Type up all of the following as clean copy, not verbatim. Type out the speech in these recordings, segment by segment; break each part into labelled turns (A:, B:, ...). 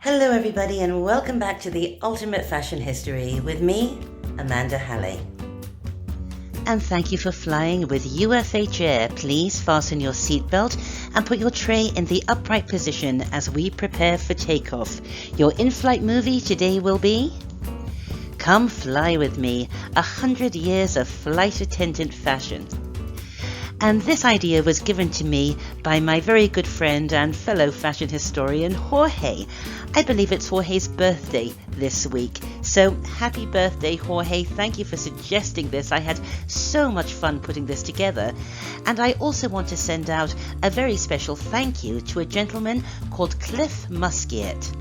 A: Hello everybody and welcome back to the Ultimate Fashion History with me, Amanda Hallay.
B: And thank you for flying with UFH Air. Please fasten your seatbelt and put your tray in the upright position as we prepare for takeoff. Your in-flight movie today will be Come Fly With Me, 100 Years of Flight Attendant Fashion. And this idea was given to me by my very good friend and fellow fashion historian, Jorge. I believe it's Jorge's birthday this week. So happy birthday, Jorge. Thank you for suggesting this. I had so much fun putting this together. And I also want to send out a very special thank you to a gentleman called Cliff Musquiet.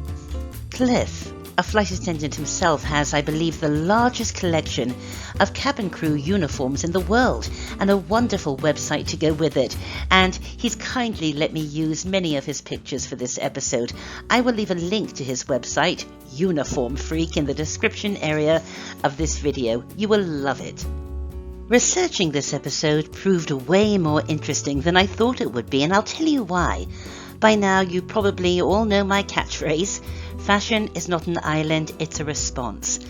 B: Cliff, a flight attendant himself, has, I believe, the largest collection of cabin crew uniforms in the world and a wonderful website to go with it. And he's kindly let me use many of his pictures for this episode. I will leave a link to his website, Uniform Freak, in the description area of this video. You will love it. Researching this episode proved way more interesting than I thought it would be, and I'll tell you why. By now, you probably all know my catchphrase, fashion is not an island, it's a response.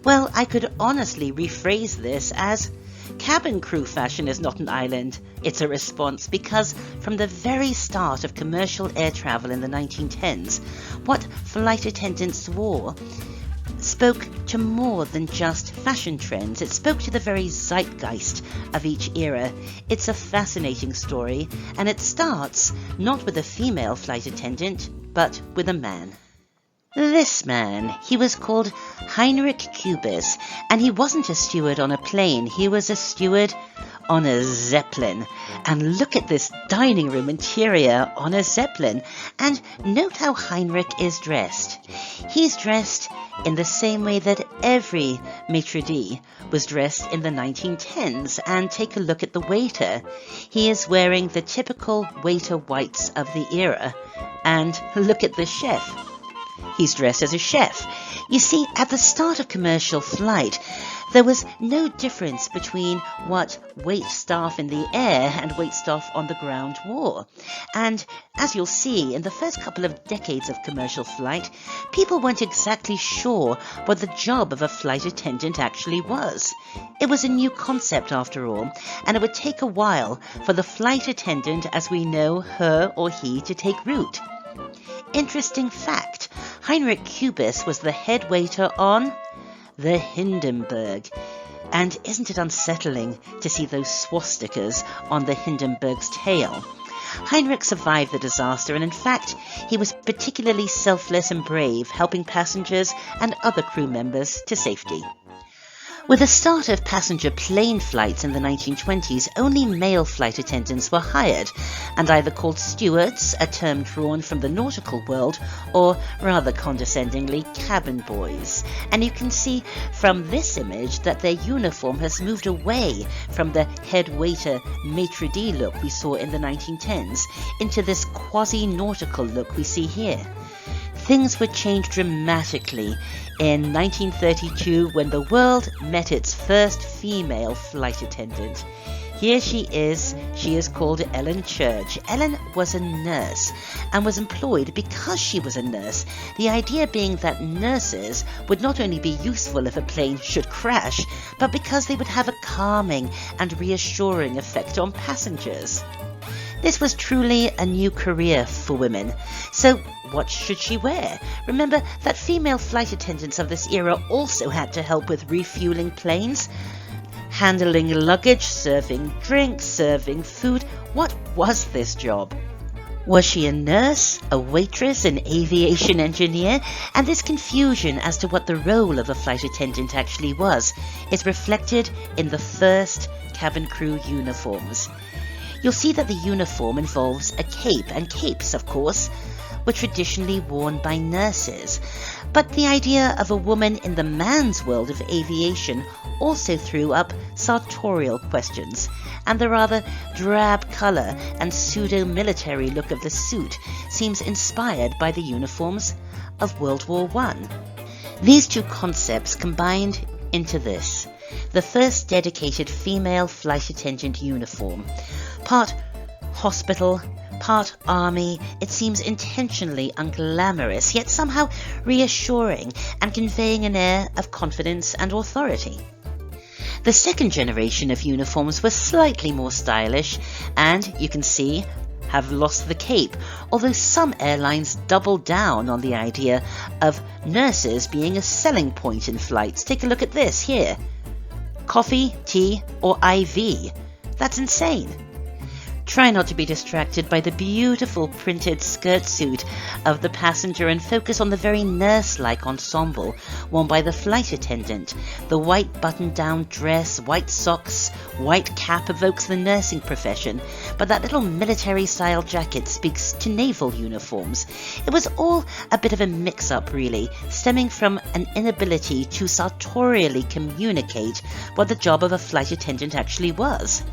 B: Well, I could honestly rephrase this as cabin crew fashion is not an island, it's a response, because from the very start of commercial air travel in the 1910s, what flight attendants wore spoke to more than just fashion trends. It spoke to the very zeitgeist of each era. It's a fascinating story, and it starts not with a female flight attendant, but with a man. This man, he was called Heinrich Kubis, and he wasn't a steward on a plane, he was a steward on a Zeppelin. And look at this dining room interior on a Zeppelin. And note how Heinrich is dressed. He's dressed in the same way that every maitre d' was dressed in the 1910s. And take a look at the waiter. He is wearing the typical waiter whites of the era. And look at the chef. He's dressed as a chef. You see, at the start of commercial flight, there was no difference between what wait staff in the air and wait staff on the ground wore. And as you'll see, in the first couple of decades of commercial flight, people weren't exactly sure what the job of a flight attendant actually was. It was a new concept after all, and it would take a while for the flight attendant, as we know her or he, to take root. Interesting fact, Heinrich Kubis was the head waiter on the Hindenburg. And isn't it unsettling to see those swastikas on the Hindenburg's tail? Heinrich survived the disaster, and in fact, he was particularly selfless and brave, helping passengers and other crew members to safety. With the start of passenger plane flights in the 1920s, only male flight attendants were hired and either called stewards, a term drawn from the nautical world, or rather condescendingly, cabin boys. And you can see from this image that their uniform has moved away from the head waiter maitre d' look we saw in the 1910s into this quasi-nautical look we see here. Things would change dramatically in 1932 when the world met its first female flight attendant. Here she is called Ellen Church. Ellen was a nurse and was employed because she was a nurse, the idea being that nurses would not only be useful if a plane should crash, but because they would have a calming and reassuring effect on passengers. This was truly a new career for women. So what should she wear? Remember that female flight attendants of this era also had to help with refueling planes, handling luggage, serving drinks, serving food. What was this job? Was she a nurse, a waitress, an aviation engineer? And this confusion as to what the role of a flight attendant actually was is reflected in the first cabin crew uniforms. You'll see that the uniform involves a cape, and capes, of course, were traditionally worn by nurses. But the idea of a woman in the man's world of aviation also threw up sartorial questions, and the rather drab colour and pseudo-military look of the suit seems inspired by the uniforms of World War I. These two concepts combined into this, the first dedicated female flight attendant uniform, part hospital, Part army, it seems intentionally unglamorous, yet somehow reassuring and conveying an air of confidence and authority. The second generation of uniforms were slightly more stylish and, you can see, have lost the cape, although some airlines doubled down on the idea of nurses being a selling point in flights. Take a look at this here. Coffee, tea, or IV. That's insane. Try not to be distracted by the beautiful printed skirt suit of the passenger and focus on the very nurse-like ensemble worn by the flight attendant. The white button-down dress, white socks, white cap evokes the nursing profession, but that little military-style jacket speaks to naval uniforms. It was all a bit of a mix-up, really, stemming from an inability to sartorially communicate what the job of a flight attendant actually was.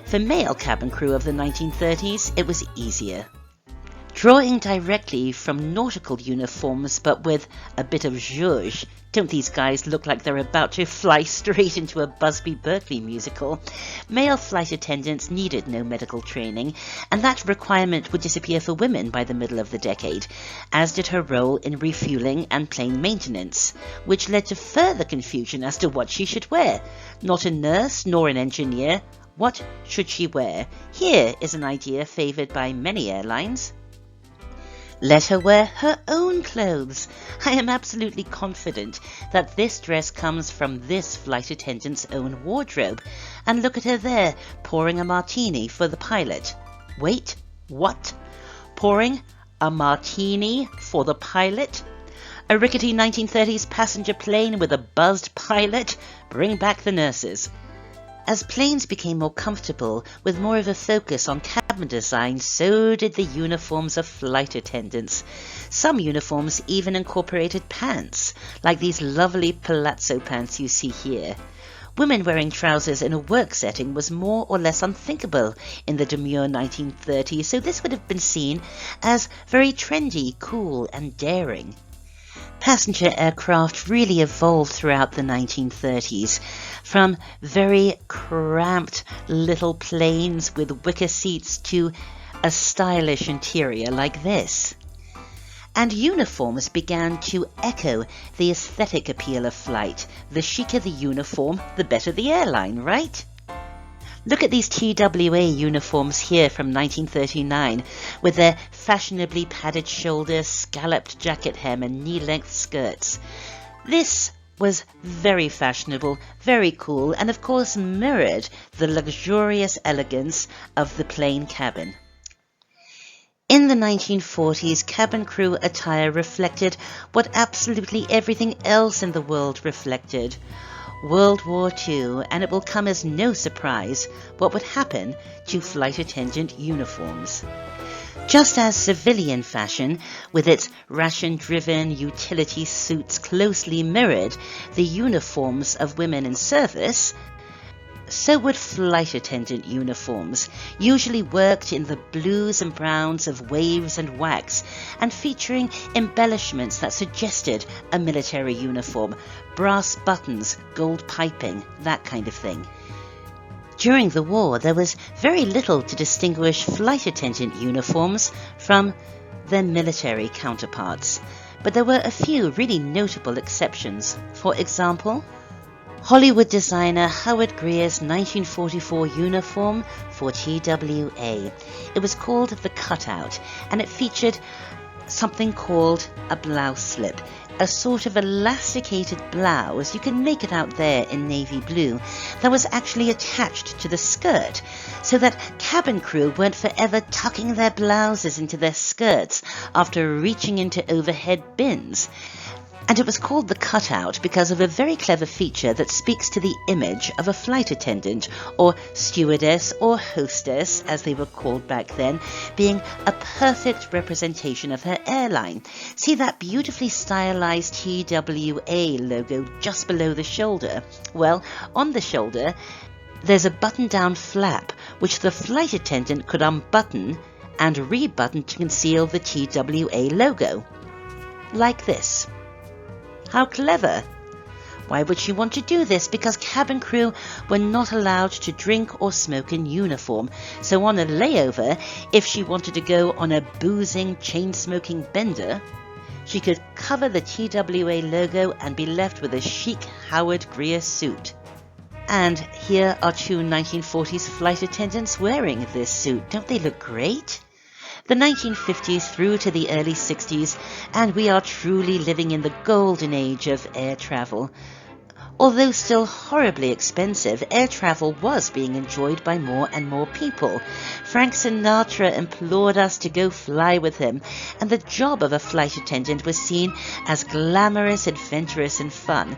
B: For male cabin crew of the 1930s, it was easier. Drawing directly from nautical uniforms, but with a bit of zhuzh. Don't these guys look like they're about to fly straight into a Busby Berkeley musical? Male flight attendants needed no medical training, and that requirement would disappear for women by the middle of the decade, as did her role in refueling and plane maintenance, which led to further confusion as to what she should wear. Not a nurse nor an engineer. What should she wear? Here is an idea favoured by many airlines. Let her wear her own clothes. I am absolutely confident that this dress comes from this flight attendant's own wardrobe. And look at her there, pouring a martini for the pilot. Wait, what? Pouring a martini for the pilot? A rickety 1930s passenger plane with a buzzed pilot? Bring back the nurses. As planes became more comfortable, with more of a focus on cabin design, so did the uniforms of flight attendants. Some uniforms even incorporated pants, like these lovely palazzo pants you see here. Women wearing trousers in a work setting was more or less unthinkable in the demure 1930s, so this would have been seen as very trendy, cool, and daring. Passenger aircraft really evolved throughout the 1930s, from very cramped little planes with wicker seats to a stylish interior like this. And uniforms began to echo the aesthetic appeal of flight. The chicer the uniform, the better the airline, right? Look at these TWA uniforms here from 1939, with their fashionably padded shoulders, scalloped jacket hem and knee-length skirts. This was very fashionable, very cool, and of course mirrored the luxurious elegance of the plane cabin. In the 1940s, cabin crew attire reflected what absolutely everything else in the world reflected. World War II, and it will come as no surprise what would happen to flight attendant uniforms. Just as civilian fashion, with its ration-driven utility suits closely mirrored the uniforms of women in service, so would flight attendant uniforms, usually worked in the blues and browns of waves and wax, and featuring embellishments that suggested a military uniform, brass buttons, gold piping, that kind of thing. During the war, there was very little to distinguish flight attendant uniforms from their military counterparts, but there were a few really notable exceptions. For example, Hollywood designer Howard Greer's 1944 uniform for TWA. It was called the cutout, and it featured something called a blouse slip, a sort of elasticated blouse, you can make it out there in navy blue, that was actually attached to the skirt, so that cabin crew weren't forever tucking their blouses into their skirts after reaching into overhead bins. And it was called the cutout because of a very clever feature that speaks to the image of a flight attendant, or stewardess, or hostess, as they were called back then, being a perfect representation of her airline. See that beautifully stylized TWA logo just below the shoulder? Well, on the shoulder, there's a button-down flap, which the flight attendant could unbutton and rebutton to conceal the TWA logo. Like this. How clever! Why would she want to do this? Because cabin crew were not allowed to drink or smoke in uniform. So on a layover, if she wanted to go on a boozing, chain-smoking bender, she could cover the TWA logo and be left with a chic Howard Greer suit. And here are two 1940s flight attendants wearing this suit. Don't they look great? The 1950s through to the early 60s, and we are truly living in the golden age of air travel. Although still horribly expensive, air travel was being enjoyed by more and more people. Frank Sinatra implored us to go fly with him, and the job of a flight attendant was seen as glamorous, adventurous, and fun.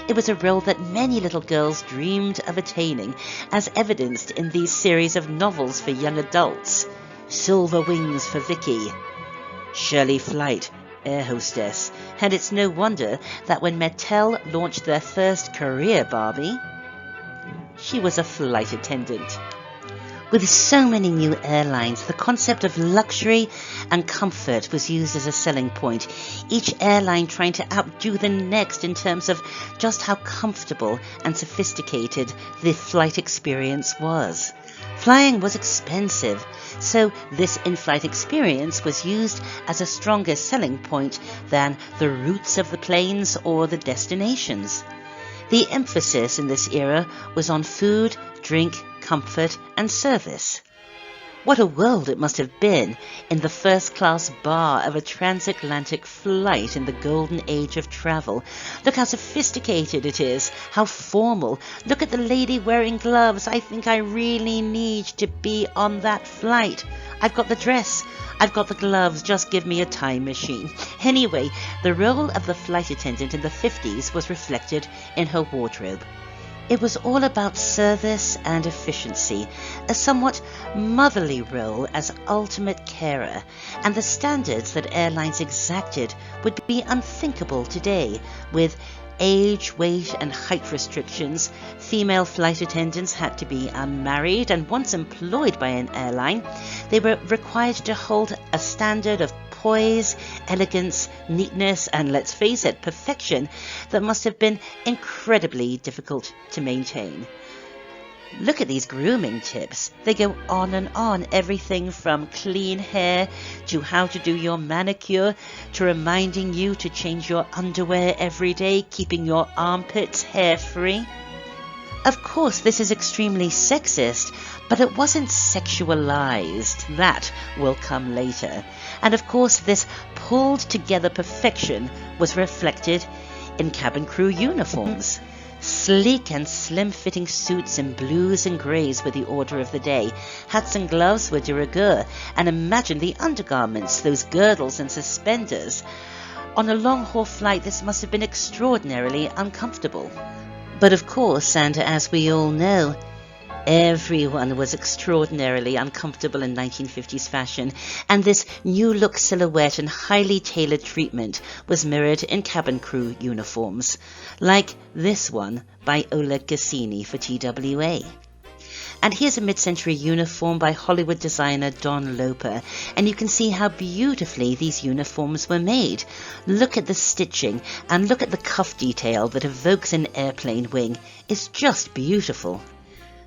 B: It was a role that many little girls dreamed of attaining, as evidenced in these series of novels for young adults. Silver Wings for Vicky, Shirley Flight, air hostess, and it's no wonder that when Mattel launched their first career Barbie, she was a flight attendant. With so many new airlines, the concept of luxury and comfort was used as a selling point, each airline trying to outdo the next in terms of just how comfortable and sophisticated the flight experience was. Flying was expensive, so this in-flight experience was used as a stronger selling point than the routes of the planes or the destinations. The emphasis in this era was on food, drink, comfort, and service. What a world it must have been in the first-class bar of a transatlantic flight in the golden age of travel. Look how sophisticated it is, how formal. Look at the lady wearing gloves. I think I really need to be on that flight. I've got the dress. I've got the gloves. Just give me a time machine. Anyway, the role of the flight attendant in the 50s was reflected in her wardrobe. It was all about service and efficiency, a somewhat motherly role as ultimate carer, and the standards that airlines exacted would be unthinkable today. With age, weight, and height restrictions, female flight attendants had to be unmarried, and once employed by an airline, they were required to hold a standard of poise, elegance, neatness, and let's face it, perfection that must have been incredibly difficult to maintain. Look at these grooming tips. They go on and on. Everything from clean hair to how to do your manicure to reminding you to change your underwear every day, keeping your armpits hair-free. Of course, this is extremely sexist, but it wasn't sexualized. That will come later. And of course, this pulled-together perfection was reflected in cabin crew uniforms. Sleek and slim-fitting suits in blues and greys were the order of the day. Hats and gloves were de rigueur. And imagine the undergarments, those girdles and suspenders. On a long-haul flight, this must have been extraordinarily uncomfortable. But of course, and as we all know, everyone was extraordinarily uncomfortable in 1950s fashion, and this new look silhouette and highly tailored treatment was mirrored in cabin crew uniforms, like this one by Oleg Goscinny for TWA. And here's a mid-century uniform by Hollywood designer Don Loper, and you can see how beautifully these uniforms were made. Look at the stitching, and look at the cuff detail that evokes an airplane wing. It's just beautiful.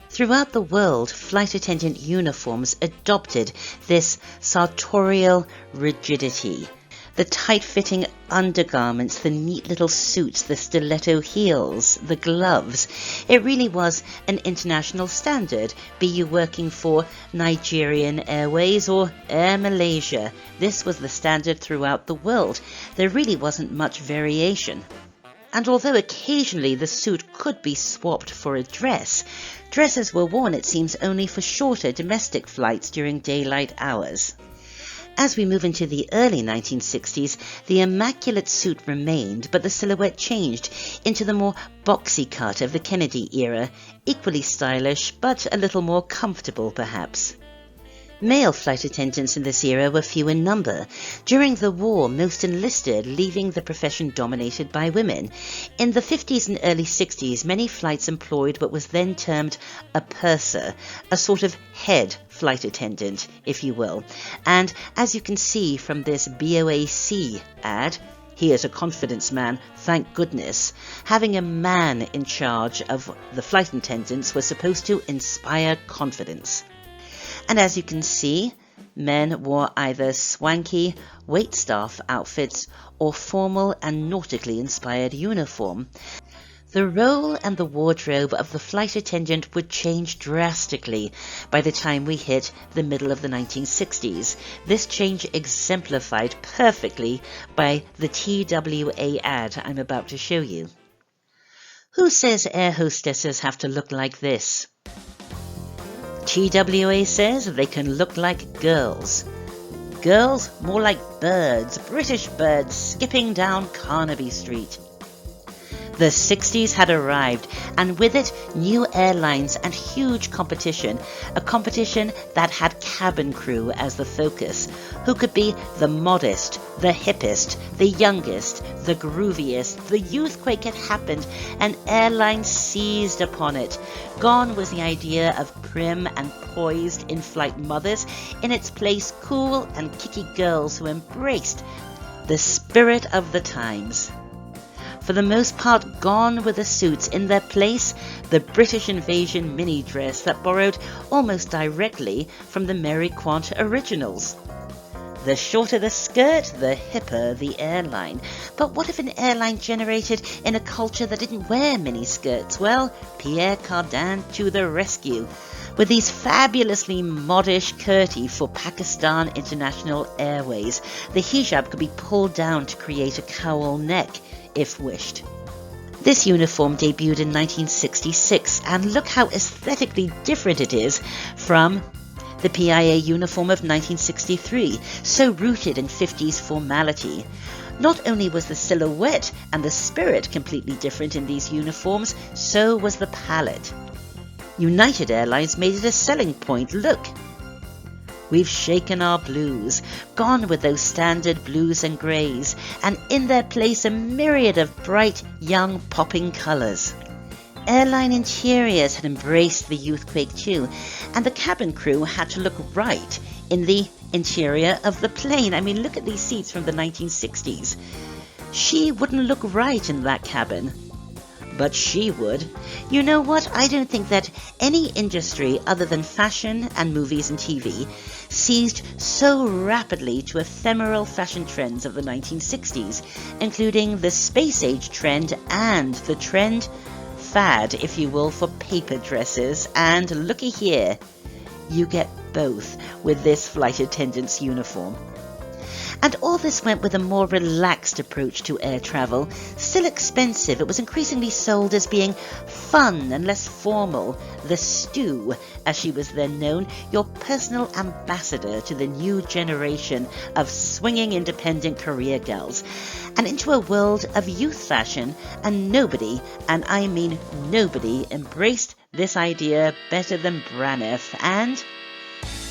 B: Throughout the world, flight attendant uniforms adopted this sartorial rigidity. The tight-fitting undergarments, the neat little suits, the stiletto heels, the gloves. It really was an international standard, be you working for Nigerian Airways or Air Malaysia. This was the standard throughout the world. There really wasn't much variation. And although occasionally the suit could be swapped for a dress, dresses were worn, it seems, only for shorter domestic flights during daylight hours. As we move into the early 1960s, the immaculate suit remained, but the silhouette changed into the more boxy cut of the Kennedy era, equally stylish, but a little more comfortable perhaps. Male flight attendants in this era were few in number. During the war, most enlisted, leaving the profession dominated by women. In the 50s and early 60s, many flights employed what was then termed a purser, a sort of head flight attendant, if you will. And as you can see from this BOAC ad, He is a confidence man, thank goodness. Having a man in charge of the flight attendants was supposed to inspire confidence. And as you can see, men wore either swanky waitstaff outfits or formal and nautically inspired uniform. The role and the wardrobe of the flight attendant would change drastically by the time we hit the middle of the 1960s. This change exemplified perfectly by the TWA ad I'm about to show you. Who says air hostesses have to look like this? TWA says they can look like girls. Girls more like birds, British birds skipping down Carnaby Street. The 60s had arrived, and with it, new airlines and huge competition, a competition that had cabin crew as the focus, who could be the modest, the hippest, the youngest, the grooviest. The youthquake had happened, and airlines seized upon it. Gone was the idea of prim and poised in-flight mothers. In its place, cool and kicky girls who embraced the spirit of the times. For the most part, gone were the suits. In their place, the British invasion mini dress that borrowed almost directly from the Mary Quant originals. The shorter the skirt, the hipper the airline. But what if an airline generated in a culture that didn't wear mini skirts? Well, Pierre Cardin to the rescue. With these fabulously modish kurti for Pakistan International Airways, the hijab could be pulled down to create a cowl neck, if wished. This uniform debuted in 1966, and look how aesthetically different it is from the PIA uniform of 1963, so rooted in 50s formality. Not only was the silhouette and the spirit completely different in these uniforms, so was the palette. United Airlines made it a selling point. Look, we've shaken our blues, gone with those standard blues and greys, and in their place a myriad of bright, young, popping colours. Airline interiors had embraced the youthquake too, and the cabin crew had to look right in the interior of the plane. I mean, look at these seats from the 1960s. She wouldn't look right in that cabin. But she would. You know what? I don't think that any industry other than fashion and movies and TV seized so rapidly to ephemeral fashion trends of the 1960s, including the space age trend and the trend fad, if you will, for paper dresses. And looky here, you get both with this flight attendant's uniform. And all this went with a more relaxed approach to air travel. Still expensive, it was increasingly sold as being fun and less formal. The Stew, as she was then known, your personal ambassador to the new generation of swinging independent career gals. And into a world of youth fashion, and nobody, and I mean nobody, embraced this idea better than Braniff and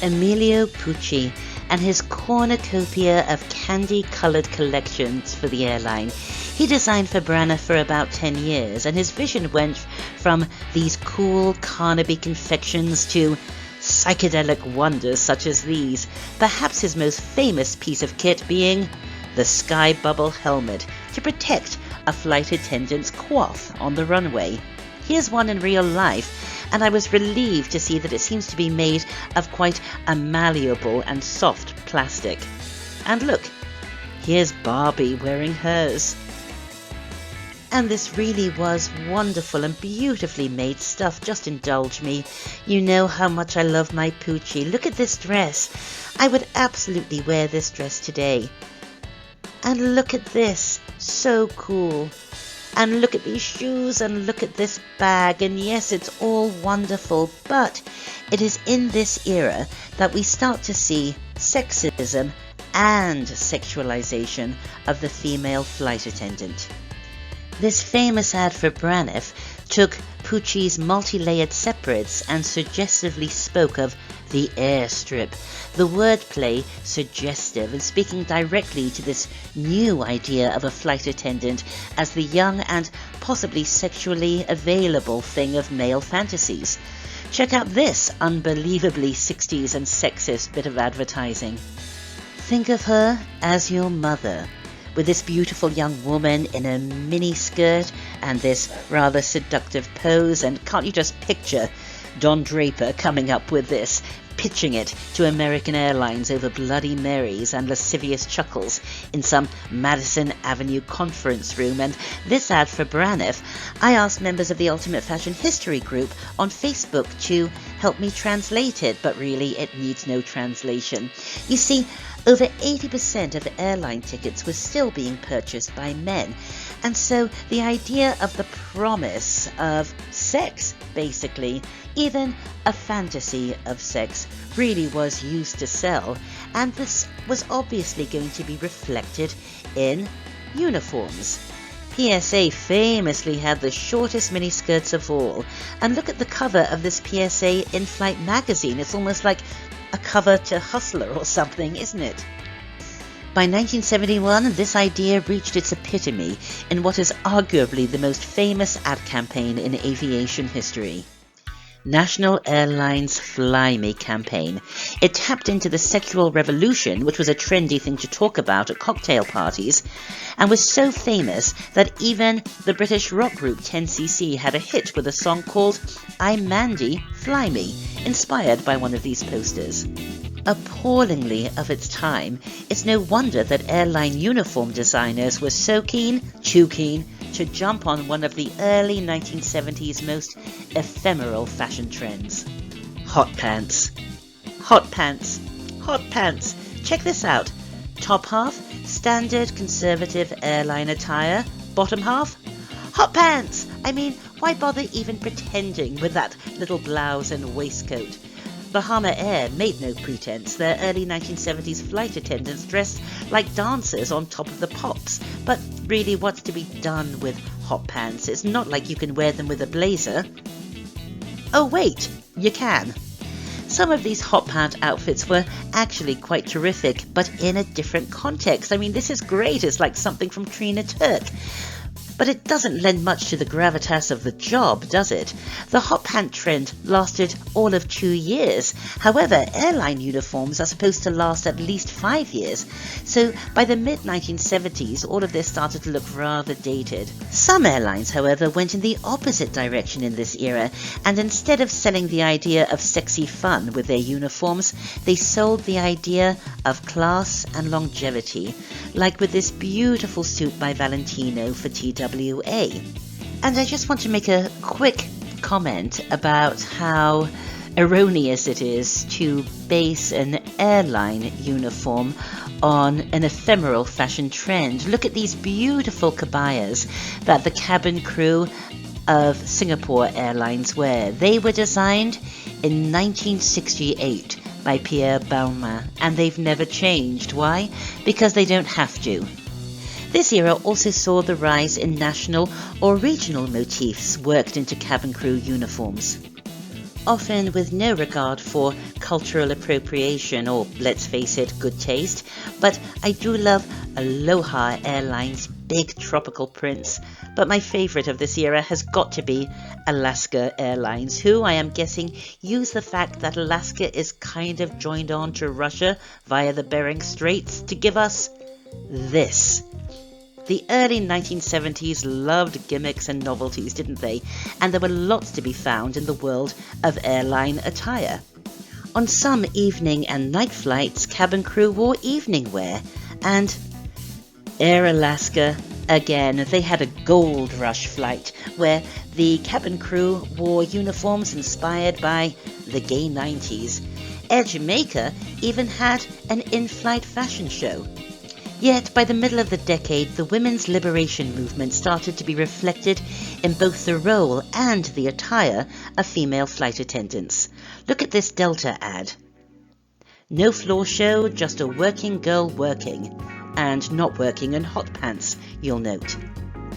B: Emilio Pucci and his cornucopia of candy-coloured collections for the airline. He designed for Braniff for about 10 years, and his vision went from these cool Carnaby confections to psychedelic wonders such as these, perhaps his most famous piece of kit being the sky bubble helmet to protect a flight attendant's coif on the runway. Here's one in real life, and I was relieved to see that it seems to be made of quite a malleable and soft plastic. And look, here's Barbie wearing hers. And this really was wonderful and beautifully made stuff. Just indulge me. You know how much I love my Pucci. Look at this dress. I would absolutely wear this dress today. And look at this. So cool. And look at these shoes, and look at this bag, and yes, it's all wonderful, but it is in this era that we start to see sexism and sexualization of the female flight attendant. This famous ad for Braniff took Pucci's multi-layered separates and suggestively spoke of the airstrip. The wordplay suggestive and speaking directly to this new idea of a flight attendant as the young and possibly sexually available thing of male fantasies. Check out this unbelievably 60s and sexist bit of advertising. Think of her as your mother, with this beautiful young woman in a mini skirt and this rather seductive pose. And can't you just picture Don Draper coming up with this, pitching it to American Airlines over Bloody Marys and lascivious chuckles in some Madison Avenue conference room? And this ad for Braniff, I asked members of the Ultimate Fashion History group on Facebook to help me translate it, but really it needs no translation. You see, over 80% of airline tickets were still being purchased by men, and so the idea of the promise of sex, basically, even a fantasy of sex, really was used to sell, and this was obviously going to be reflected in uniforms. PSA famously had the shortest miniskirts of all, and look at the cover of this PSA in-flight magazine. It's almost like a cover to Hustler or something, isn't it? By 1971, this idea reached its epitome in what is arguably the most famous ad campaign in aviation history. National Airlines Fly Me campaign. It tapped into the sexual revolution, which was a trendy thing to talk about at cocktail parties, and was so famous that even the British rock group 10cc had a hit with a song called I'm Mandy, Fly Me, inspired by one of these posters. Appallingly of its time, it's no wonder that airline uniform designers were so keen, too keen, to jump on one of the early 1970s most ephemeral fashion trends. Hot pants. Hot pants. Hot pants. Check this out. Top half, standard conservative airline attire. Bottom half, hot pants. I mean, why bother even pretending with that little blouse and waistcoat? Bahama Air made no pretense. Their early 1970s flight attendants dressed like dancers on top of the pops. But really, what's to be done with hot pants? It's not like you can wear them with a blazer. Oh wait, you can. Some of these hot pant outfits were actually quite terrific, but in a different context. I mean, this is great. It's like something from Trina Turk. But it doesn't lend much to the gravitas of the job, does it? The hot pant trend lasted all of 2 years. However, airline uniforms are supposed to last at least 5 years. So by the mid-1970s, all of this started to look rather dated. Some airlines, however, went in the opposite direction in this era, and instead of selling the idea of sexy fun with their uniforms, they sold the idea of class and longevity, like with this beautiful suit by Valentino for TWA. And I just want to make a quick comment about how erroneous it is to base an airline uniform on an ephemeral fashion trend. Look at these beautiful kabayas that the cabin crew of Singapore Airlines wear. They were designed in 1968 by Pierre Balmain, and they've never changed. Why? Because they don't have to. This era also saw the rise in national or regional motifs worked into cabin crew uniforms, often with no regard for cultural appropriation or, let's face it, good taste. But I do love Aloha Airlines' big tropical prints. But my favorite of this era has got to be Alaska Airlines, who I am guessing use the fact that Alaska is kind of joined on to Russia via the Bering Straits to give us this. The early 1970s loved gimmicks and novelties, didn't they? And there were lots to be found in the world of airline attire. On some evening and night flights, cabin crew wore evening wear, and Air Alaska, again, they had a gold rush flight where the cabin crew wore uniforms inspired by the gay 90s. Air Jamaica even had an in-flight fashion show. Yet, by the middle of the decade, the women's liberation movement started to be reflected in both the role and the attire of female flight attendants. Look at this Delta ad. No floor show, just a working girl working. And not working in hot pants, you'll note.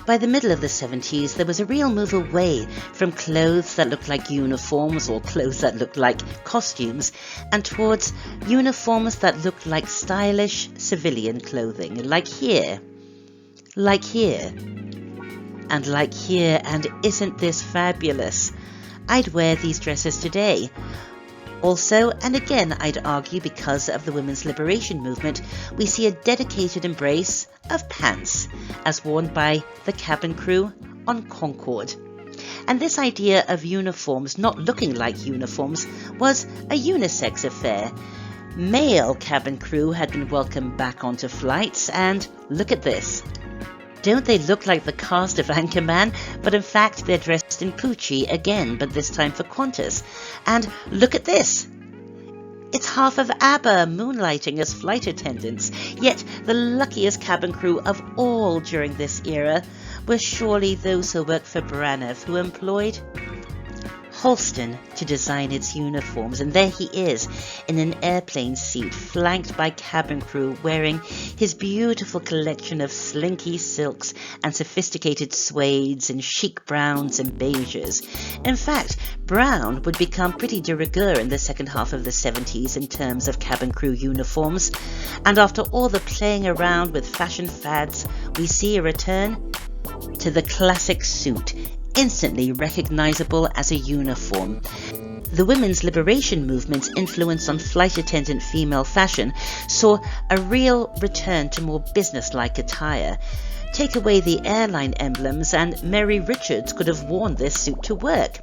B: By the middle of the 70s, there was a real move away from clothes that looked like uniforms or clothes that looked like costumes, and towards uniforms that looked like stylish civilian clothing, like here, and like here, and isn't this fabulous? I'd wear these dresses today. Also, and again I'd argue because of the women's liberation movement, we see a dedicated embrace of pants, as worn by the cabin crew on Concorde. And this idea of uniforms not looking like uniforms was a unisex affair. Male cabin crew had been welcomed back onto flights, and look at this. Don't they look like the cast of Anchorman? But in fact they're dressed in Pucci again, but this time for Qantas. And look at this! It's half of ABBA moonlighting as flight attendants, yet the luckiest cabin crew of all during this era were surely those who worked for Braniff, who employed Holston to design its uniforms, and there he is in an airplane seat flanked by cabin crew wearing his beautiful collection of slinky silks and sophisticated suedes and chic browns and beiges. In fact, brown would become pretty de rigueur in the second half of the 70s in terms of cabin crew uniforms, and after all the playing around with fashion fads, we see a return to the classic suit, instantly recognizable as a uniform. The women's liberation movement's influence on flight attendant female fashion saw a real return to more business-like attire. Take away the airline emblems and Mary Richards could have worn this suit to work.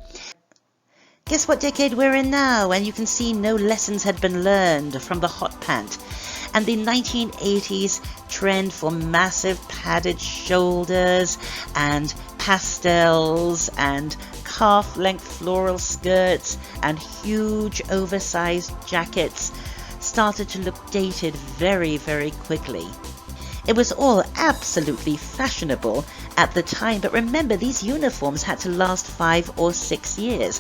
B: Guess what decade we're in now, and you can see no lessons had been learned from the hot pant. And the 1980s trend for massive padded shoulders and pastels and calf-length floral skirts and huge oversized jackets started to look dated very, very quickly. It was all absolutely fashionable at the time, but remember, these uniforms had to last 5 or 6 years.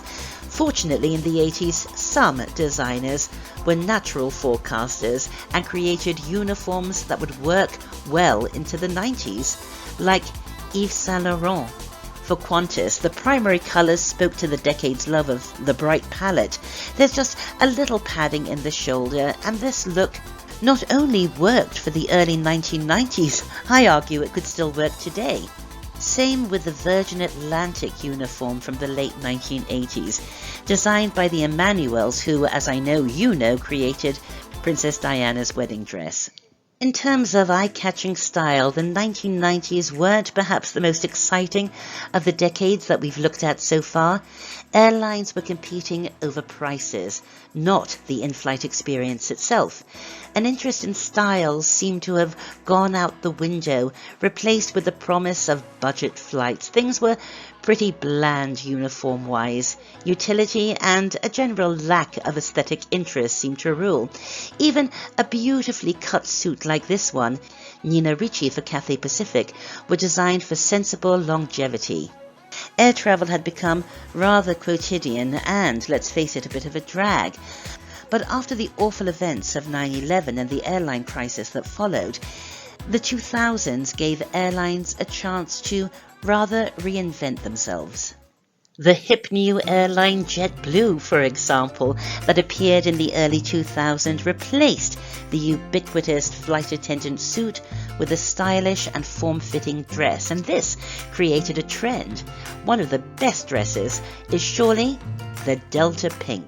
B: Fortunately, in the 80s, some designers were natural forecasters and created uniforms that would work well into the 90s, like Yves Saint Laurent. For Qantas, the primary colours spoke to the decade's love of the bright palette. There's just a little padding in the shoulder, and this look not only worked for the early 1990s, I argue it could still work today. Same with the Virgin Atlantic uniform from the late 1980s, designed by the Emmanuels, who, as I know you know, created Princess Diana's wedding dress. In terms of eye-catching style, the 1990s weren't perhaps the most exciting of the decades that we've looked at so far. Airlines were competing over prices, not the in-flight experience itself. An interest in styles seemed to have gone out the window, replaced with the promise of budget flights. Things were pretty bland uniform-wise. Utility and a general lack of aesthetic interest seemed to rule. Even a beautifully cut suit like this one, Nina Ricci for Cathay Pacific, were designed for sensible longevity. Air travel had become rather quotidian and, let's face it, a bit of a drag. But after the awful events of 9/11 and the airline crisis that followed, the 2000s gave airlines a chance to rather reinvent themselves. The hip new airline JetBlue, for example, that appeared in the early 2000s replaced the ubiquitous flight attendant suit with a stylish and form-fitting dress, and this created a trend. One of the best dresses is surely the Delta Pink.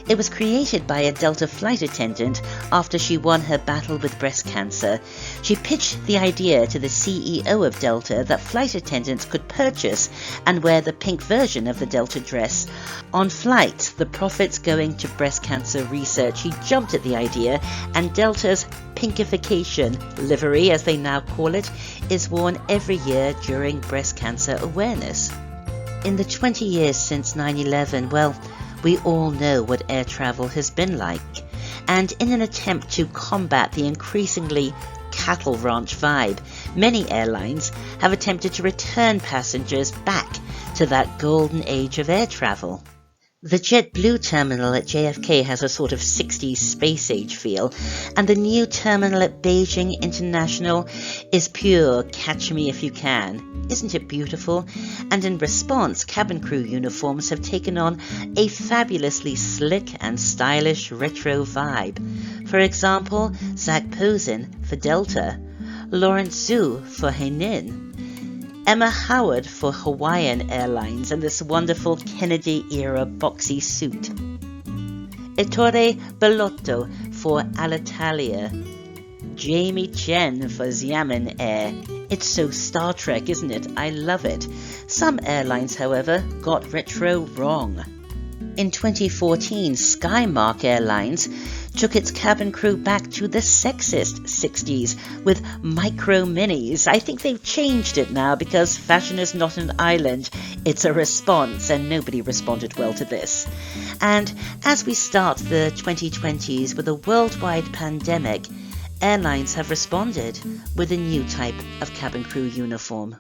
B: It was created by a Delta flight attendant after she won her battle with breast cancer. She pitched the idea to the CEO of Delta that flight attendants could purchase and wear the pink version of the Delta dress. On flights, the profits going to breast cancer research, he jumped at the idea, and Delta's pinkification livery, as they now call it, is worn every year during breast cancer awareness. In the 20 years since 9/11, well, we all know what air travel has been like, and in an attempt to combat the increasingly cattle ranch vibe, many airlines have attempted to return passengers back to that golden age of air travel. The JetBlue terminal at JFK has a sort of 60s space age feel, and the new terminal at Beijing International is pure catch me if you can. Isn't it beautiful? And in response, cabin crew uniforms have taken on a fabulously slick and stylish retro vibe. For example, Zach Posen for Delta, Lawrence Zhu for Hainan, Emma Howard for Hawaiian Airlines, and this wonderful Kennedy-era boxy suit. Ettore Bellotto for Alitalia. Jamie Chen for Xiamen Air. It's so Star Trek, isn't it? I love it. Some airlines, however, got retro wrong. In 2014, Skymark Airlines took its cabin crew back to the sexist 60s with micro minis. I think they've changed it now because fashion is not an island, it's a response, and nobody responded well to this. And as we start the 2020s with a worldwide pandemic, airlines have responded with a new type of cabin crew uniform.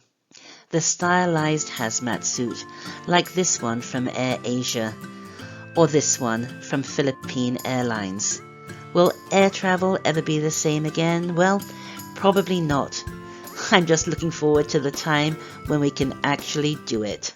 B: The stylized hazmat suit, like this one from Air Asia, or this one from Philippine Airlines. Will air travel ever be the same again? Well, probably not. I'm just looking forward to the time when we can actually do it.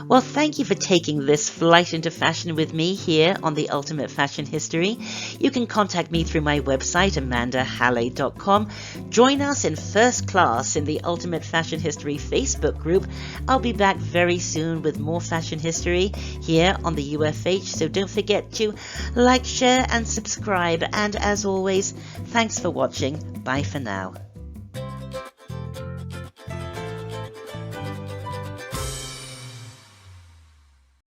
B: Well, thank you for taking this flight into fashion with me here on The Ultimate Fashion History. You can contact me through my website, amandahallay.com. Join us in first class in the Ultimate Fashion History Facebook group. I'll be back very soon with more fashion history here on the UFH, so don't forget to like, share and subscribe. And as always, thanks for watching. Bye for now.